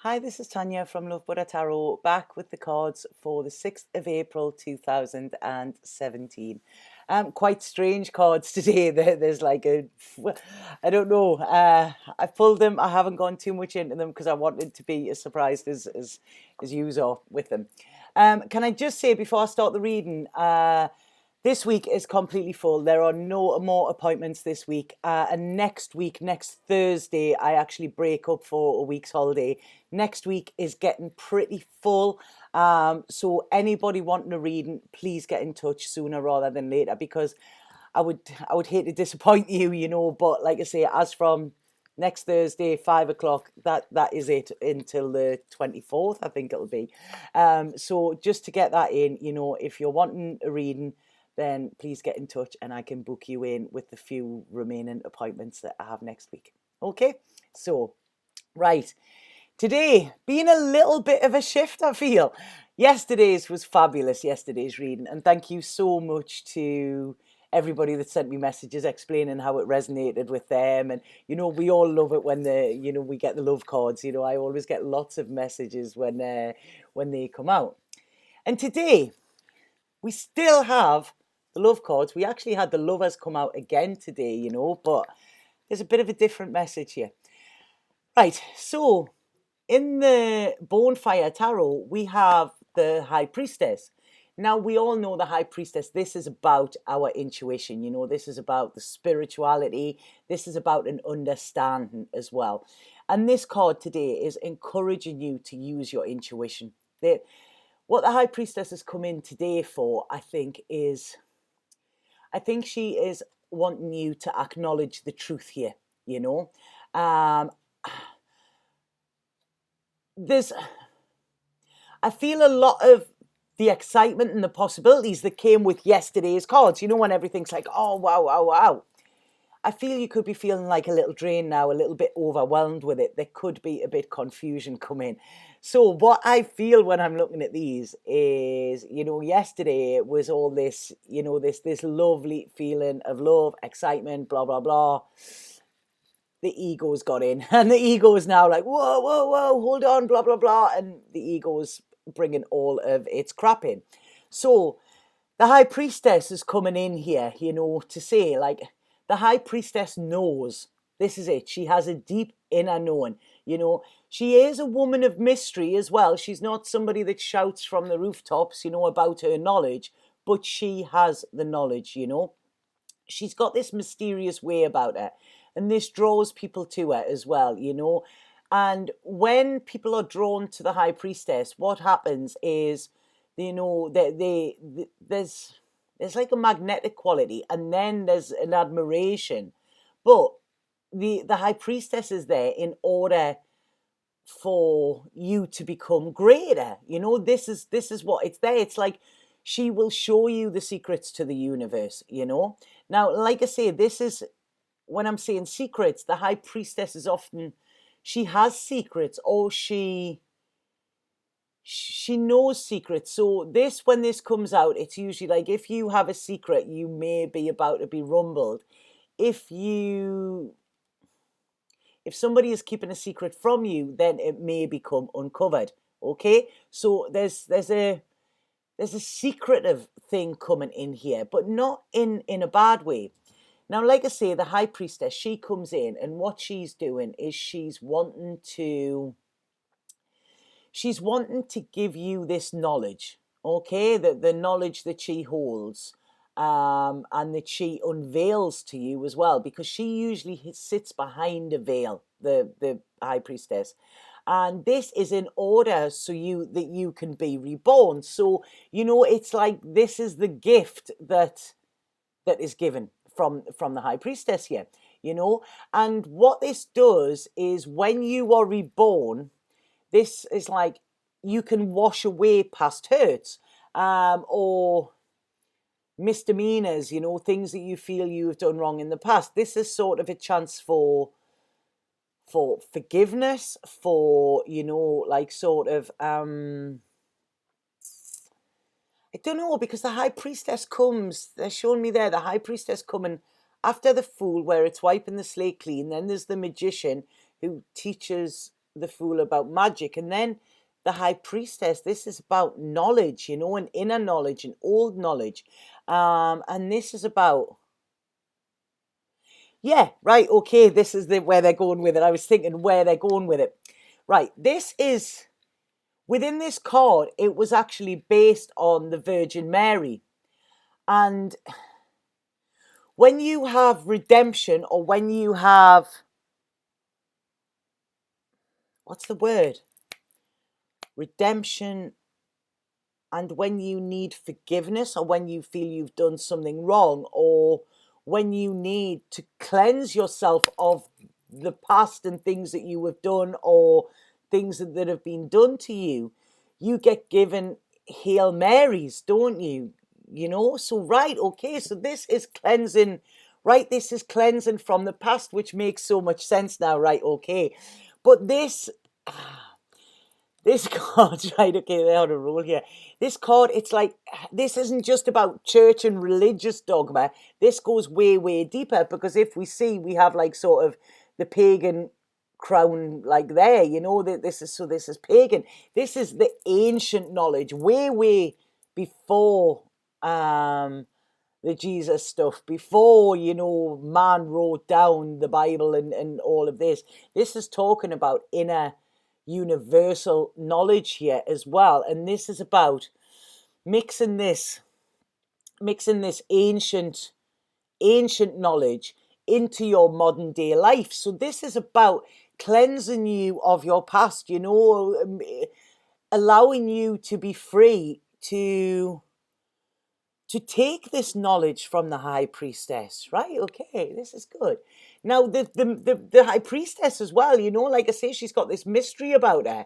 Hi, this is Tanya from Love Buddha Tarot, back with the cards for the 6th of April 2017. Quite strange cards today. There's like I don't know. I've pulled them. I haven't gone too much into them because I wanted to be as surprised as you are with them. Can I just say before I start the reading, this week is completely full. There are no more appointments this week. And next week, next Thursday, I actually break up for a week's holiday. Next week is getting pretty full. So anybody wanting a reading, please get in touch sooner rather than later, because I would hate to disappoint you, but like I say, as from next Thursday, 5 o'clock, that is it until the 24th, I think it'll be. So just to get that in, if you're wanting a reading, then please get in touch and I can book you in with the few remaining appointments that I have next week. Okay, so, right. Today, being a little bit of a shift, I feel. Yesterday's was fabulous, yesterday's reading. And thank you so much to everybody that sent me messages explaining how it resonated with them. And, we all love it when we get the love cards. I always get lots of messages when they come out. And today, we still have the love cards. We actually had the lovers come out again today, but there's a bit of a different message here. Right, so in the Bonfire Tarot, we have the High Priestess. Now, we all know the High Priestess. This is about our intuition, this is about the spirituality. This is about an understanding as well. And this card today is encouraging you to use your intuition. What the High Priestess has come in today for, I think she is wanting you to acknowledge the truth here, I feel a lot of the excitement and the possibilities that came with yesterday's cards, when everything's like, oh, wow, wow, wow. I feel you could be feeling like a little drained now, a little bit overwhelmed with it. There could be a bit confusion coming. So what I feel when I'm looking at these is, yesterday it was all this, this lovely feeling of love, excitement, blah, blah, blah. The ego's got in, and the ego is now like, whoa, whoa, whoa, hold on, blah, blah, blah. And the ego's bringing all of its crap in. So the High Priestess is coming in here, to say, like, the High Priestess knows. This is it. She has a deep inner knowing. She is a woman of mystery as well. She's not somebody that shouts from the rooftops, about her knowledge, but she has the knowledge, She's got this mysterious way about her, and this draws people to her as well, And when people are drawn to the High Priestess, what happens is, there's like a magnetic quality, and then there's an admiration. But the High Priestess is there in order for you to become greater. This is what it's there. It's like she will show you the secrets to the universe, Now, like I say, this is, when I'm saying secrets, the High Priestess is often, she has secrets, or she knows secrets. So when this comes out, it's usually like, if you have a secret, you may be about to be rumbled. If somebody is keeping a secret from you, then it may become uncovered. Okay, so there's a secretive thing coming in here, but not in a bad way. Now, like I say, the High Priestess, she comes in, and what she's doing is she's wanting to give you this knowledge, okay? The knowledge that she holds, and that she unveils to you as well, because she usually sits behind a veil, the High Priestess. And this is in order so that you can be reborn. So, it's like, this is the gift that is given from the High Priestess here, And what this does is, when you are reborn, this is like, you can wash away past hurts, or misdemeanors, things that you feel you have done wrong in the past. This is sort of a chance for forgiveness, for, like, sort of, I don't know, because the High Priestess comes, they're showing me there, the High Priestess coming after the Fool, where it's wiping the slate clean. Then there's the Magician, who teaches the Fool about magic. And then the High Priestess, this is about knowledge, you know, and inner knowledge and old knowledge. And this is about, yeah, right, okay, this is where they're going with it. I was thinking where they're going with it. Right, this is, within this card, it was actually based on the Virgin Mary. And when you have redemption, or when you have, what's the word? Redemption, and when you need forgiveness, or when you feel you've done something wrong, or when you need to cleanse yourself of the past and things that you have done, or things that have been done to you, you get given Hail Marys, don't you? You know, so right, okay, so this is cleansing, right? This is cleansing from the past, which makes so much sense now, right? Okay, but this card, right, okay, they're on a roll here. This card, it's like, this isn't just about church and religious dogma. This goes way, way deeper, because if we see, we have like sort of the pagan crown like there, you know, that this is pagan. This is the ancient knowledge, way, way before the Jesus stuff, before, you know, man wrote down the Bible and all of this. This is talking about inner universal knowledge here as well. And this is about mixing this ancient knowledge into your modern day life. So this is about cleansing you of your past, you know, allowing you to be free to take this knowledge from the High Priestess, right? Okay, this is good. Now, the High Priestess as well, you know, like I say, she's got this mystery about her.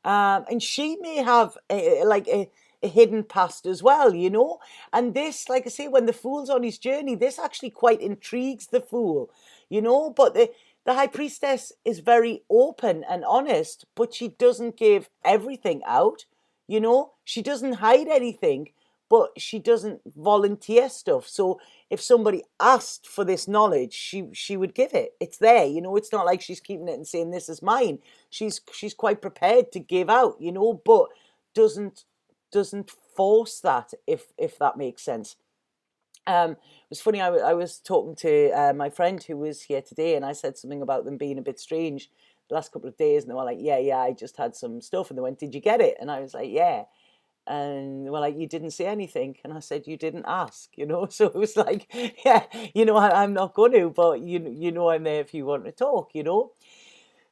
And she may have a hidden past as well, you know. And this, like I say, when the Fool's on his journey, this actually quite intrigues the Fool, you know. But the High Priestess is very open and honest, but she doesn't give everything out, you know. She doesn't hide anything, but she doesn't volunteer stuff. So if somebody asked for this knowledge, she would give it. It's there, you know. It's not like she's keeping it and saying this is mine. She's quite prepared to give out, you know, but doesn't force that, if that makes sense. It was funny. I was talking to my friend who was here today, and I said something about them being a bit strange the last couple of days, and they were like, yeah, I just had some stuff, and they went, did you get it? And I was like, yeah. And they were like, you didn't say anything. And I said, you didn't ask, you know. So it was like, yeah, you know, I'm not going to, but you know, I'm there if you want to talk, you know.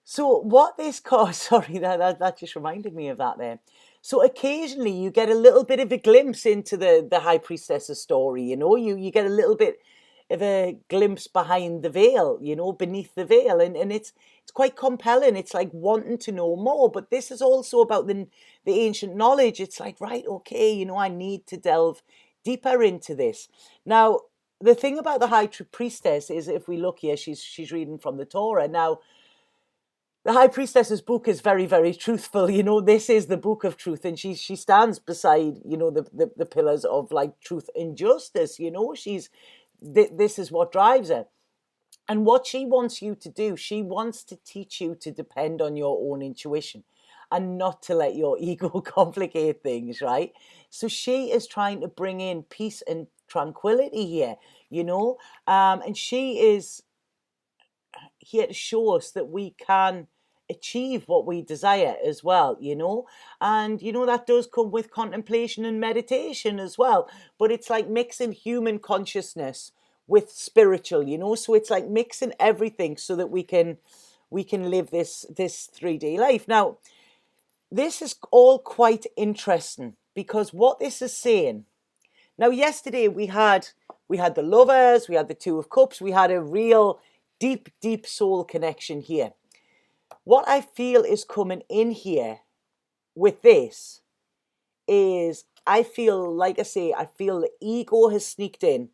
So what this card, sorry, that just reminded me of that there. So occasionally you get a little bit of a glimpse into the High Priestess's story, you know. You get a little bit of a glimpse behind the veil, you know, beneath the veil, and it's quite compelling. It's like wanting to know more. But this is also about the ancient knowledge. It's like, right, okay, you know, I need to delve deeper into this. Now, the thing about the High Priestess is, if we look here, she's reading from the Torah. Now, the High Priestess's book is very, very truthful. You know, this is the book of truth, and she stands beside, you know, the pillars of like truth and justice. You know, this is what drives her. And what she wants you to do, she wants to teach you to depend on your own intuition and not to let your ego complicate things, right? So she is trying to bring in peace and tranquility here, you know, and she is here to show us that we can achieve what we desire as well, you know. And you know, that does come with contemplation and meditation as well, but it's like mixing human consciousness with spiritual, you know. So it's like mixing everything so that we can live this 3D life. Now, this is all quite interesting, because what this is saying, now yesterday we had the Lovers, we had the Two of Cups, we had a real deep soul connection here. What I feel is coming in here with this is, I feel, like I say, I feel the ego has sneaked in,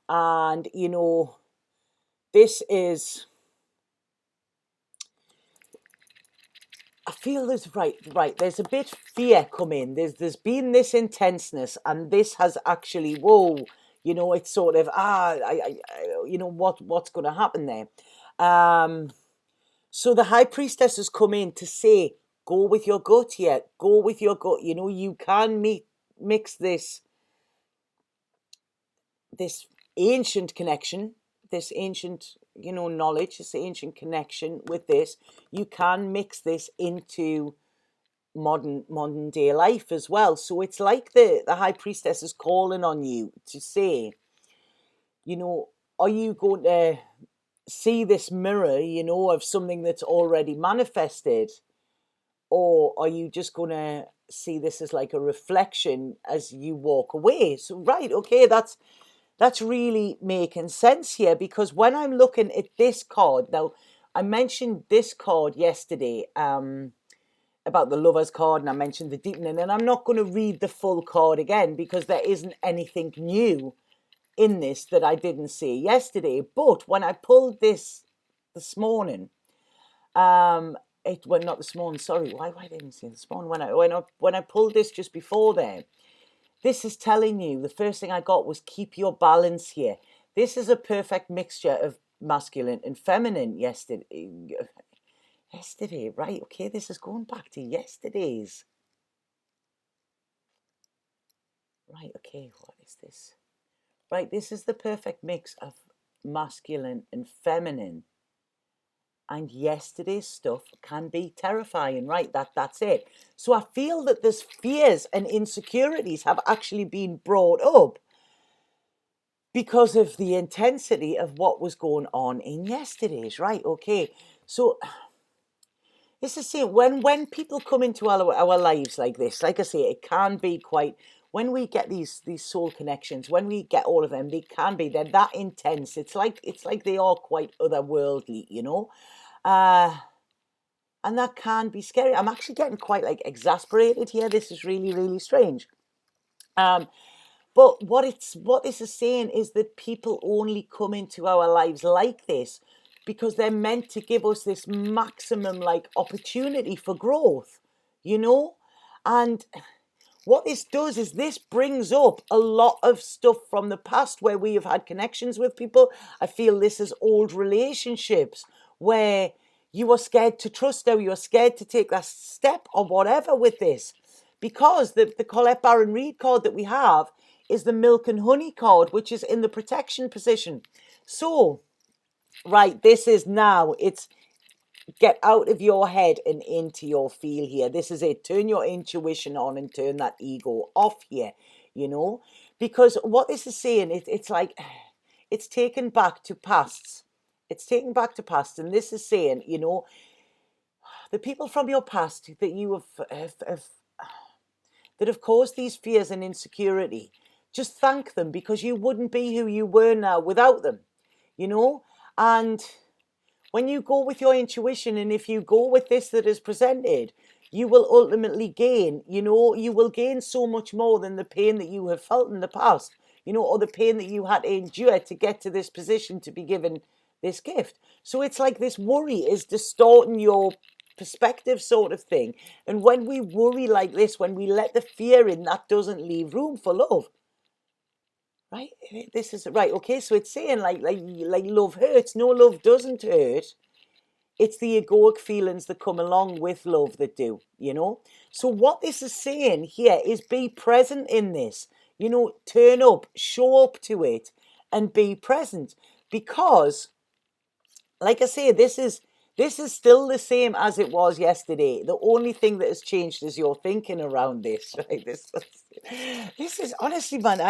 and you know, this is, I feel there's right. There's a bit fear come in. There's been this intenseness, and this has actually, whoa, you know, it's sort of you know, what's going to happen there. So the High Priestess has come in to say, go with your gut here, go with your gut. You know, you can mix this ancient connection, this ancient, knowledge, this ancient connection with this. You can mix this into modern day life as well. So it's like the High Priestess is calling on you to say, are you going to see this mirror, of something that's already manifested? Or are you just going to see this as like a reflection as you walk away? So, right, okay, that's really making sense here, because when I'm looking at this card, now I mentioned this card yesterday, about the Lovers card, and I mentioned the deepening, and I'm not going to read the full card again because there isn't anything new in this that I didn't see yesterday. But when I pulled this morning, not this morning, sorry, why didn't I see this morning? When I pulled this just before there, this is telling you, the first thing I got was keep your balance here. This is a perfect mixture of masculine and feminine yesterday, right? Okay, this is going back to yesterday's. Right, okay, what is this? Right, this is the perfect mix of masculine and feminine. And yesterday's stuff can be terrifying, right? That's it. So I feel that there's fears and insecurities have actually been brought up because of the intensity of what was going on in yesterday's, right? Okay, so this is it. When people come into our lives like this, like I say, it can be quite, when we get these soul connections, when we get all of them, they're that intense. It's like they are quite otherworldly, and that can be scary. I'm actually getting quite like exasperated here. This is really, really strange. But what this is saying is that people only come into our lives like this because they're meant to give us this maximum like opportunity for growth, And what this does is this brings up a lot of stuff from the past where we have had connections with people. I feel this is old relationships where you are scared to trust now, you're scared to take that step or whatever with this. Because the Colette Baron Reid card that we have is the Milk and Honey card, which is in the protection position. So, right, this is now, it's get out of your head and into your feel here. This is it. Turn your intuition on and turn that ego off here, because what this is saying, it's like, it's taken back to pasts. It's taken back to past. And this is saying, the people from your past that you that have caused these fears and insecurity, just thank them, because you wouldn't be who you were now without them, and when you go with your intuition, and if you go with this that is presented, you will ultimately gain, you will gain so much more than the pain that you have felt in the past, or the pain that you had to endure to get to this position to be given this gift. So it's like this worry is distorting your perspective, sort of thing. And when we worry like this, when we let the fear in, that doesn't leave room for love. Right? This is right. Okay, so it's saying like love hurts. No, love doesn't hurt. It's the egoic feelings that come along with love that do, So what this is saying here is be present in this, turn up, show up to it, and be present. Because, like I say, this is still the same as it was yesterday. The only thing that has changed is your thinking around this, right? This is honestly, man,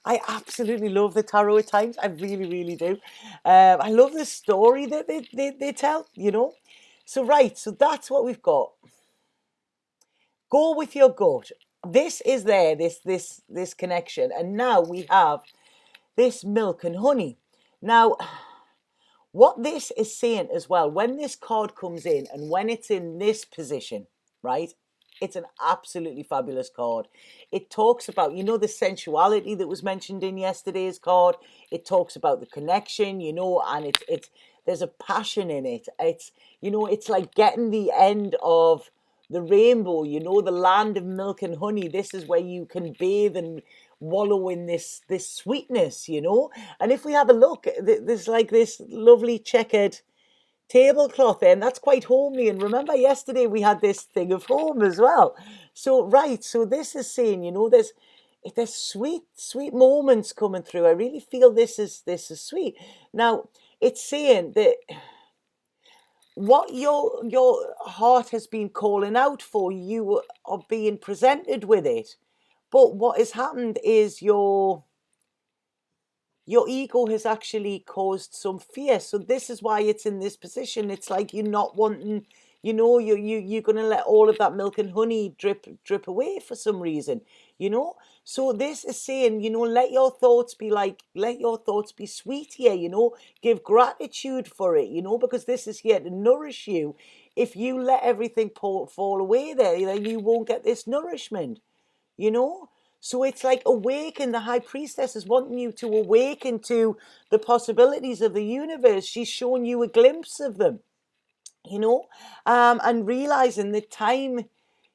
I absolutely love the tarot at times. I really, really do. I love the story that they tell, So, right, so that's what we've got. Go with your gut. This is there, this connection. And now we have this milk and honey. Now, what this is saying as well, when this card comes in and when it's in this position, right? It's an absolutely fabulous card. It talks about, the sensuality that was mentioned in yesterday's card. It talks about the connection, and it's there's a passion in it. It's, it's like getting the end of the rainbow, the land of milk and honey. This is where you can bathe and wallow in this sweetness, And if we have a look, there's like this lovely checkered tablecloth there, and that's quite homely. And remember yesterday we had this thing of home as well. So right, so this is saying, you know, there's sweet moments coming through. I really feel this is sweet. Now it's saying that what your heart has been calling out for, you are being presented with it. But what has happened is your ego has actually caused some fear. So this is why it's in this position. It's like you're not wanting, you know, you're going to let all of that milk and honey drip away for some reason, you know. So this is saying, you know, let your thoughts be sweet here, you know. Give gratitude for it, you know, because this is here to nourish you. If you let everything fall away there, then you won't get this nourishment, you know. So it's like awaken. The high priestess is wanting you to awaken to the possibilities of the universe. She's showing you a glimpse of them, you know, and realizing the time,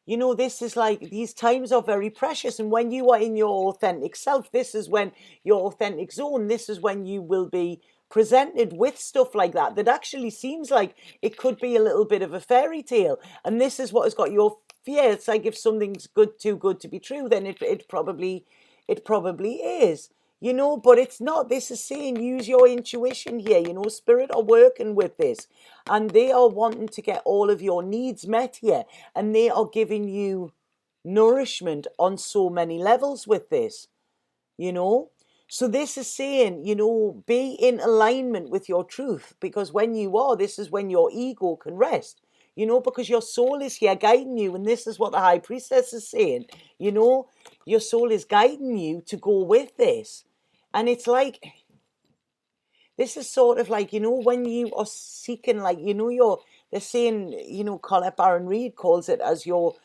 you know, this is like, these times are very precious. And when you are in your authentic self, this is when your authentic zone, this is when you will be presented with stuff like that actually seems like it could be a little bit of a fairy tale. And this is what has got your fear. It's like if something's too good to be true, then it probably is, you know. But it's not. This is saying use your intuition here, you know. Spirit are working with this, and they are wanting to get all of your needs met here, and they are giving you nourishment on so many levels with this, you know. So this is saying, you know, be in alignment with your truth, because when you are, this is when your ego can rest, you know, because your soul is here guiding you. And this is what the high priestess is saying, you know, your soul is guiding you to go with this. And it's like, this is sort of like, you know, when you are seeking, like, you know, they're saying, you know, Colette Baron Reid calls it as your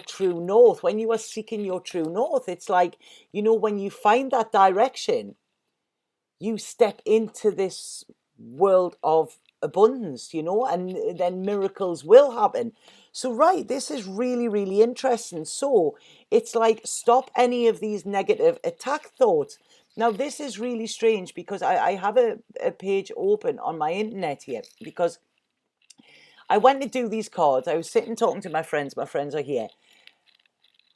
true north. When you are seeking your true north, it's like, you know, when you find that direction, you step into this world of abundance, you know, and then miracles will happen. So, right, this is really, really interesting. So it's like, stop any of these negative attack thoughts. Now, this is really strange because I have a page open on my internet here, because I went to do these cards. I was sitting talking to my friends. My friends are here.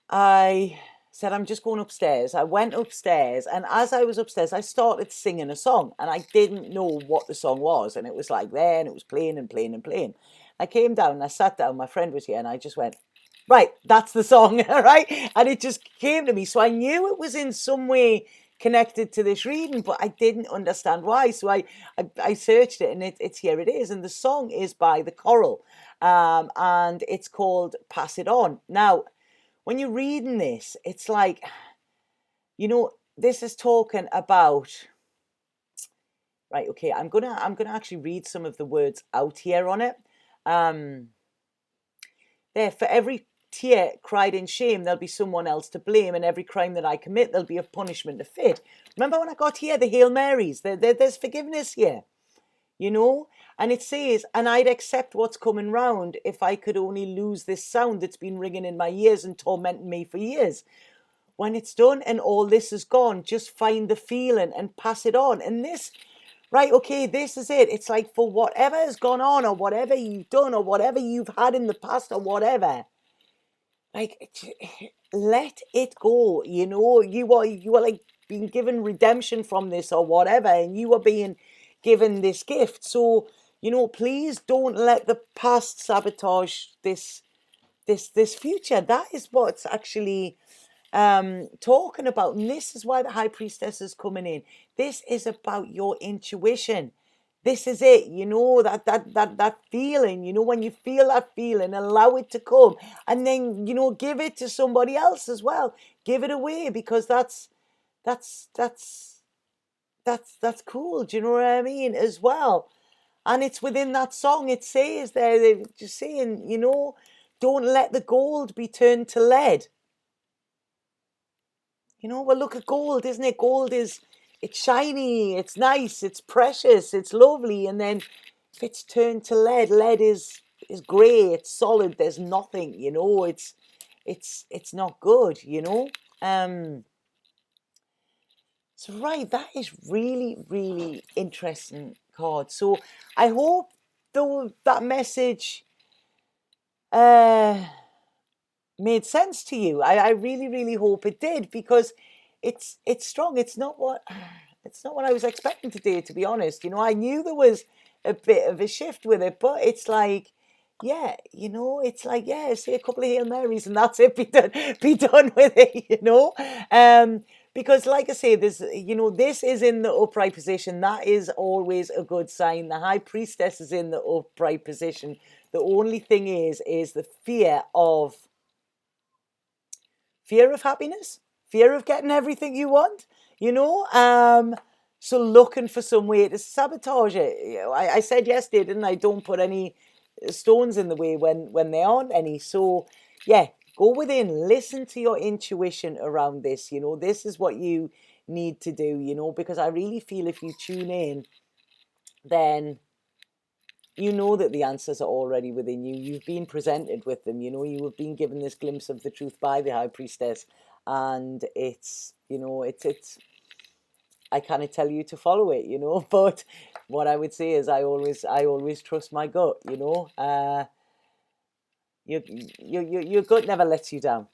I said, I'm just going upstairs. I went upstairs, and as I was upstairs, I started singing a song, and I didn't know what the song was. And it was like there, and it was playing and playing and playing. I came down and I sat down. My friend was here, and I just went, right, that's the song, right? And it just came to me. So I knew it was in some way connected to this reading, but I didn't understand why. So I searched it, and it's here it is. And the song is by The Coral, and it's called Pass It On. Now, when you're reading this, it's like, you know, this is talking about, right, okay, I'm gonna actually read some of the words out here on it. There, for every tear cried in shame, there'll be someone else to blame, and every crime that I commit, there'll be a punishment to fit. Remember when I got here, the Hail Marys, there's forgiveness here, you know. And it says, and I'd accept what's coming round if I could only lose this sound that's been ringing in my ears and tormenting me for years. When it's done and all this is gone, just find the feeling and pass it on. And this, right, okay, this is it. It's like, for whatever has gone on, or whatever you've done, or whatever you've had in the past, or whatever, like, let it go, you know. You are like being given redemption from this or whatever, and you are being given this gift. So, you know, please don't let the past sabotage this future. That is what's actually talking about. And this is why the high priestess is coming in. This is about your intuition. This is it, you know, that feeling, you know. When you feel that feeling, allow it to come, and then, you know, give it to somebody else as well. Give it away, because that's cool. Do you know what I mean, as well? And it's within that song. It says there, they're just saying, you know, don't let the gold be turned to lead. You know, well, look at gold, isn't it? Gold it's shiny, it's nice, it's precious, it's lovely. And then if it's turned to lead, lead is grey, it's solid, there's nothing, you know, it's not good, you know. So right, that is really, really interesting card. So I hope though that message uh, made sense to you. I really, really hope it did, because it's strong. It's not what I was expecting today, to be honest. I knew there was a bit of a shift with it, but it's like, yeah, it's like, yeah, say a couple of Hail Marys and that's it. Be done with it, because like I say, this is in the upright position. That is always a good sign. The High Priestess is in the upright position. The only thing is the fear of happiness, fear of getting everything you want, so looking for some way to sabotage it. I said yesterday, didn't I, don't put any stones in the way when there aren't any. So yeah, go within, listen to your intuition around this. This is what you need to do, because I really feel if you tune in, then you know that the answers are already within you. You've been presented with them. You have been given this glimpse of the truth by the High Priestess, and it's I cannot tell you to follow it, but what I would say is I always trust my gut. Your gut never lets you down,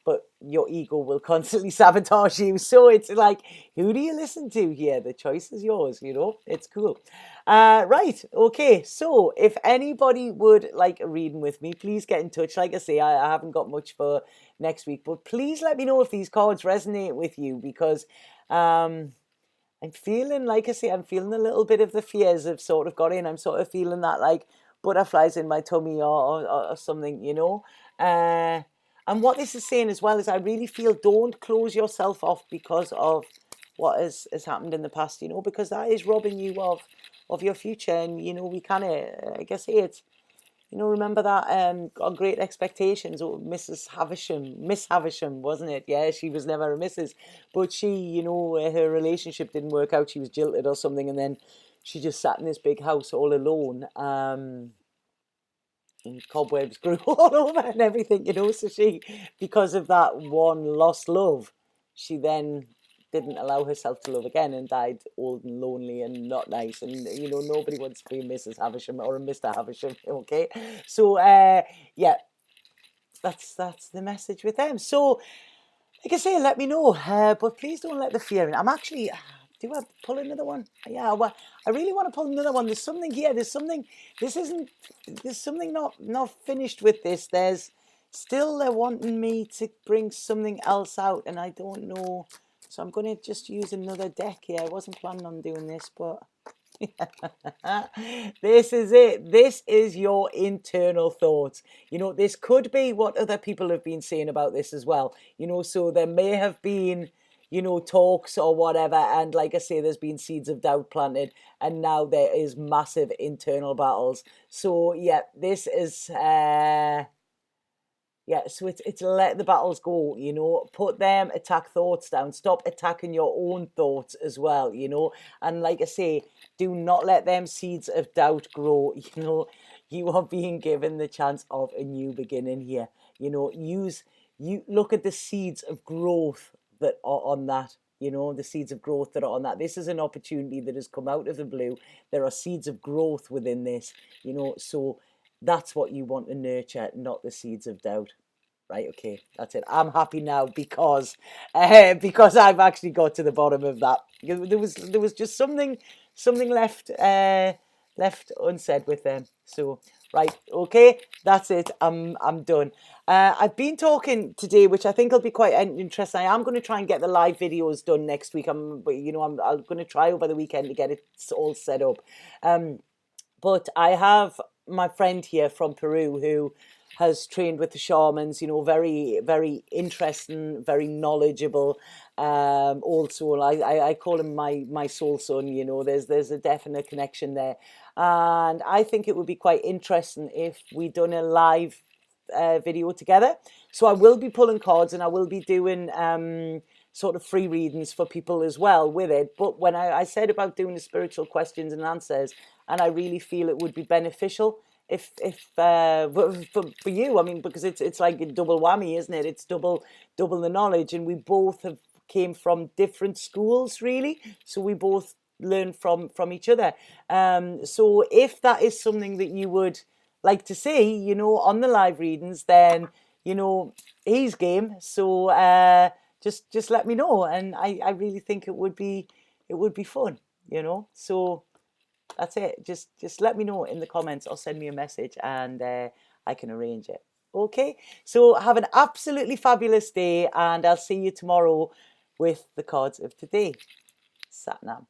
but your ego will constantly sabotage you. So it's like, who do you listen to here? The choice is yours, it's cool. Right, okay, so if anybody would like a reading with me, please get in touch. Like I say, I haven't got much for next week, but please let me know if these cards resonate with you, because I'm feeling, like I say, I'm feeling a little bit of the fears have sort of got in. I'm sort of feeling that like butterflies in my tummy or something, and what this is saying as well is I really feel, don't close yourself off because of what has happened in the past, because that is robbing you of your future. And, we kind of, I guess, it's, remember that on Great Expectations, Mrs. Havisham, Miss Havisham, wasn't it? Yeah, she was never a Mrs. But she, her relationship didn't work out. She was jilted or something, and then she just sat in this big house all alone. And cobwebs grew all over and everything, So she, because of that one lost love, she then didn't allow herself to love again and died old and lonely and not nice. And, nobody wants to be Mrs. Havisham or a Mr. Havisham, okay? So, yeah, that's the message with them. So, like I say, let me know, but please don't let the fear in. I'm actually, do I pull another one? Yeah, well, I really want to pull another one. There's something here. There's something not finished with this. There's still, they're wanting me to bring something else out, and I don't know. So I'm going to just use another deck here. I wasn't planning on doing this, but this is it. This is your internal thoughts. This could be what other people have been saying about this as well. So there may have been, talks or whatever. And like I say, there's been seeds of doubt planted, and now there is massive internal battles. So yeah, this is, yeah, so it's let the battles go, put them attack thoughts down, stop attacking your own thoughts as well, and like I say, do not let them seeds of doubt grow. You are being given the chance of a new beginning here. You look at the seeds of growth that are on that. The seeds of growth that are on that. This is an opportunity that has come out of the blue. There are seeds of growth within this, so that's what you want to nurture, not the seeds of doubt. Right, okay, that's it. I'm happy now because I've actually got to the bottom of that. There was just something left unsaid with them. So right, okay, that's it. I'm done. I've been talking today, which I think will be quite interesting. I am going to try and get the live videos done next week. I'm going to try over the weekend to get it all set up. But I have my friend here from Peru who has trained with the shamans, very, very interesting, very knowledgeable. Also, I call him my soul son, there's a definite connection there. And I think it would be quite interesting if we done a live video together. So I will be pulling cards, and I will be doing sort of free readings for people as well with it. But when I said about doing the spiritual questions and answers, and I really feel it would be beneficial if for you, I mean, because it's like a double whammy, isn't it? It's double the knowledge, and we both have came from different schools, really. So we both learn from each other. So if that is something that you would like to see, you know, on the live readings, then, you know, he's game. So just let me know, and I really think it would be fun, you know. So that's it. Just let me know in the comments or send me a message, and I can arrange it. Okay, so have an absolutely fabulous day, and I'll see you tomorrow with the cards of today. Satnam.